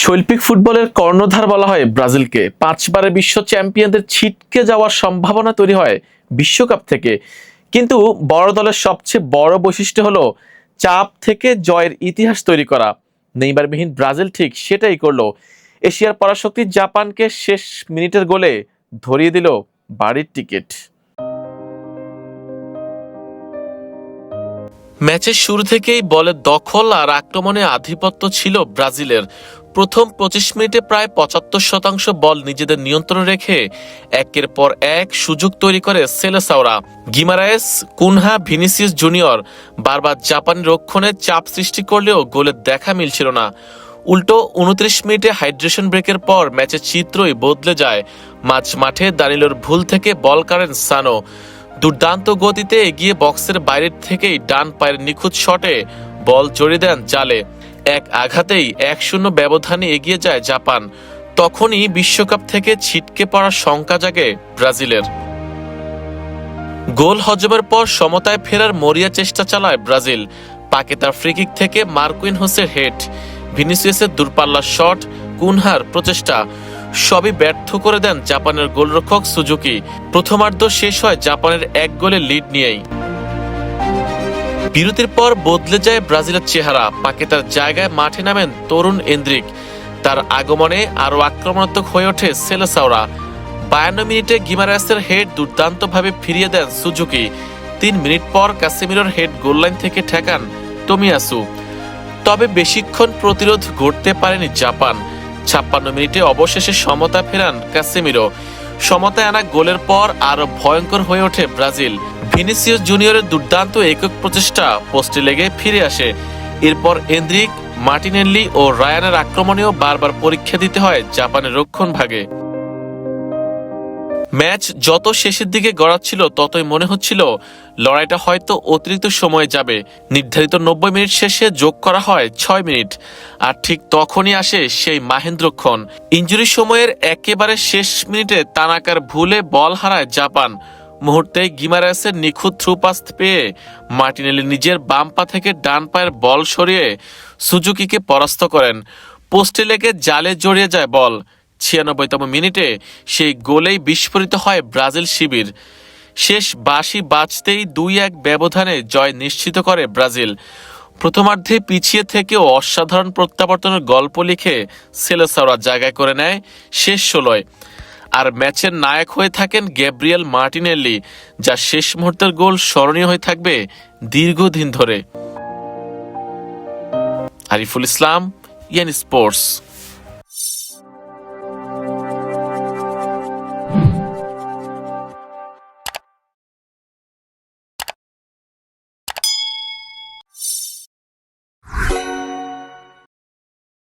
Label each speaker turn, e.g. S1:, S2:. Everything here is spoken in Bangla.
S1: শৈল্পিক ফুটবলের কর্ণধার বলা হয় ব্রাজিলকে। 5বারের বিশ্ব চ্যাম্পিয়নদের ছিটকে যাওয়ার সম্ভাবনা তৈরি হয় বিশ্বকাপ থেকে। কিন্তু বড় দলের সবচেয়ে বড় বৈশিষ্ট্য হলো চাপ থেকে জয়ের ইতিহাস তৈরি করা। নেইমারবিহীন ব্রাজিল ঠিক সেটাই করলো। এশিয়ার পরাশক্তি জাপানকে শেষ মিনিটের গোলে ধরিয়ে দিল বাড়ির টিকিট। ম্যাচের শুরু থেকেই বলের দখল আর আক্রমণে আধিপত্য ছিল ব্রাজিলের। প্রথম 25 মিনিটে প্রায় 75% বল নিজেদের নিয়ন্ত্রণে রেখে একের পর এক সুযোগ তৈরি করে সেলেসাওরা। গিমারায়েস, কুনহা, ভিনিসিয়াস জুনিয়র বারবার জাপানি রক্ষণে চাপ সৃষ্টি করলেও গোলের দেখা মিলছিল না। উল্টো 29 মিনিটে হাইড্রেশন ব্রেকের পর ম্যাচের চিত্রই বদলে যায়। মাঝ মাঠে দানিলোর ভুল থেকে বল কাড়েন সানো। দুর্দান্ত গতিতে এগিয়ে বক্সের বাইরের থেকেই ডান পায়ের নিখুঁত শটে বল জড়িয়ে দেন জালে। এক আঘাতেই 1-0 ব্যবধানে এগিয়ে যায় জাপান। তখনই বিশ্বকাপ থেকে ছিটকে পড়ার শঙ্কা জাগে ব্রাজিলের। গোল হজমের পর সমতায় ফেরার মরিয়া চেষ্টা চালায় ব্রাজিল। পাকেতার ফ্রিকিক থেকে মার্কুইনহোসের হেড, ভিনিসিয়াসের দূরপাল্লার শট, কুনহার প্রচেষ্টা সবই ব্যর্থ করে দেন জাপানের গোলরক্ষক সুজুকি। প্রথমার্ধ শেষ হয় জাপানের 1 গোলে লিড নিয়েই। বিরতির পর বদলে যায় ব্রাজিলের চেহারা। পাকেতার জায়গায় মাঠে নামেন তরুণ এন্দ্রিক। তার আগমনে আরও আক্রমণাত্মক হয়ে ওঠে সেলেসাওরা। 52 মিনিটে গিমারায়েসের হেড দুর্দান্তভাবে ফিরিয়ে দেন সুজুকি। 3 মিনিট পর কাসেমিরোর হেড গোললাইন থেকে ঠেকান তোমিয়াসু। তবে বেশিক্ষণ প্রতিরোধ গড়তে পারেনি জাপান। 56 মিনিটে অবশেষে সমতা ফেরান কাসেমিরো। সমতায় আনা গোলের পর আরো ভয়ঙ্কর হয়ে ওঠে ব্রাজিল। ভিনিসিয়াস জুনিয়রের দুর্দান্ত একক প্রচেষ্টা পোস্টে লেগে ফিরে আসে। এরপর এন্দ্রিক, মার্টিনেল্লি ও রায়ানের আক্রমণেও বারবার পরীক্ষা দিতে হয় জাপানের রক্ষণ ভাগে। ম্যাচ যত শেষের দিকে গড়াচ্ছিল ততই মনে হচ্ছিল লড়াইটা হয়তো অতিরিক্ত সময়ে যাবে। নির্ধারিত 90 মিনিট শেষে যোগ করা হয় 6 মিনিট। আর ঠিক তখনই আসে সেই মাহেন্দ্রক্ষণ। ইনজুরি সময়ের একেবারে শেষ মিনিটে তানাকার ভুলে বল হারায় জাপান। মুহূর্তে গিমারায়েসের নিখুঁত থ্রু পাস পেয়ে মার্টিনেলি নিজের বাম পা থেকে ডান পায়ের বল সরিয়ে সুজুকিকে পরাস্ত করেন। পোস্টে লেগে জালে জড়িয়ে যায় বল। 96তম মিনিটে সেই গোলেই বিস্ফোরিত হয় ব্রাজিল শিবির। শেষ বাঁশি বাজতেই 2-1 ব্যবধানে জয় নিশ্চিত করে ব্রাজিল। প্রথমার্ধে পিছিয়ে থেকেও অসাধারণ প্রত্যাবর্তনের গল্প লিখে সেলেসাওরা জায়গা করে নেয় শেষ 16-য়। আর ম্যাচের নায়ক হয়ে থাকেন গ্যাব্রিয়েল মার্টিনেল্লি, যা শেষ মুহূর্তের গোল স্মরণীয় হয়ে থাকবে দীর্ঘদিন ধরে। আরিফুল ইসলাম, ইয়ান স্পোর্টস।